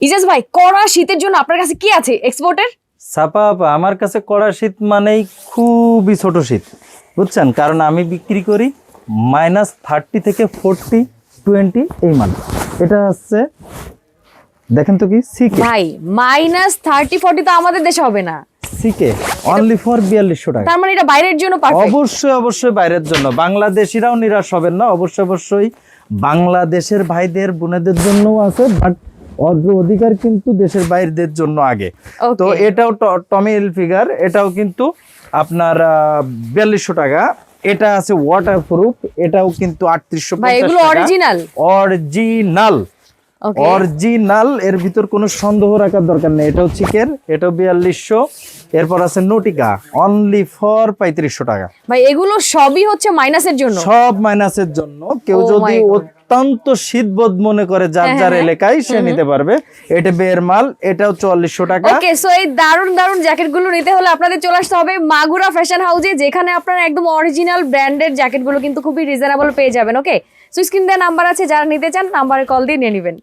ইজাজ ভাই কড়া শীতের জন্য আপনার কাছে কি আছে এক্সপোর্টের? ছাপা আপা, আমার কাছে কড়া শীত মানেই খুবই ছোট শীত, বুঝছেন? কারণ আমি বিক্রি করি -30 থেকে 40, 20 এই মান। এটা হচ্ছে দেখেন তো কি সিকে, ভাই -30-40 তো আমাদের দেশে হবে না, সিকে অনলি ফর 4200 টাকা। তার মানে এটা বাইরের জন্য পারফেক্ট। অবশ্যই অবশ্যই বাইরের জন্য, বাংলাদেশিরাও নিরাশ হবেন না। অবশ্যই অবশ্যই বাংলাদেশের ভাইদের বোনেদের জন্যও আছে, বাট অধিকার কিন্তু দেশের বাইরেদের জন্য আগে। তো Okay. এটাও টমি হিলফিগার, এটাও কিন্তু আপনার 4200 টাকা। এটা আছে ওয়াটারপ্রুফ, এটাও কিন্তু ভাই 3850 এগুলো টাকা। অরিজিনাল? অরিজিনাল ওকে, অরিজিনাল, এর ভিতর কোনো সন্দেহ রাখার দরকার নেই। এটাও চিকের, এটাও 4200। এরপর আছে নোটিকা অনলি ফর 3500 টাকা। ভাই এগুলো সবই হচ্ছে মাইনাসের জন্য। সব মাইনাসের জন্য। কেউ Oh যদি my God. অত্যন্ত শীতবোধ মনে করে যার যার এলাকায় সে নিতে পারবে। এটা বের মাল, এটাও 4400 টাকা। ওকে, সো এই দারুন দারুন জ্যাকেটগুলো নিতে হলে আপনাদের চলে আসতে হবে মাগুরা ফ্যাশন হাউসে, যেখানে আপনারা একদম অরিজিনাল ব্র্যান্ডেড জ্যাকেটগুলো কিন্তু খুবই রিজনেবল পেয়ে যাবেন। ওকে, সো স্ক্রিন দেওয়া নাম্বার আছে, যারা নিতে চান নাম্বারে কল দিয়ে নিয়ে নেবেন।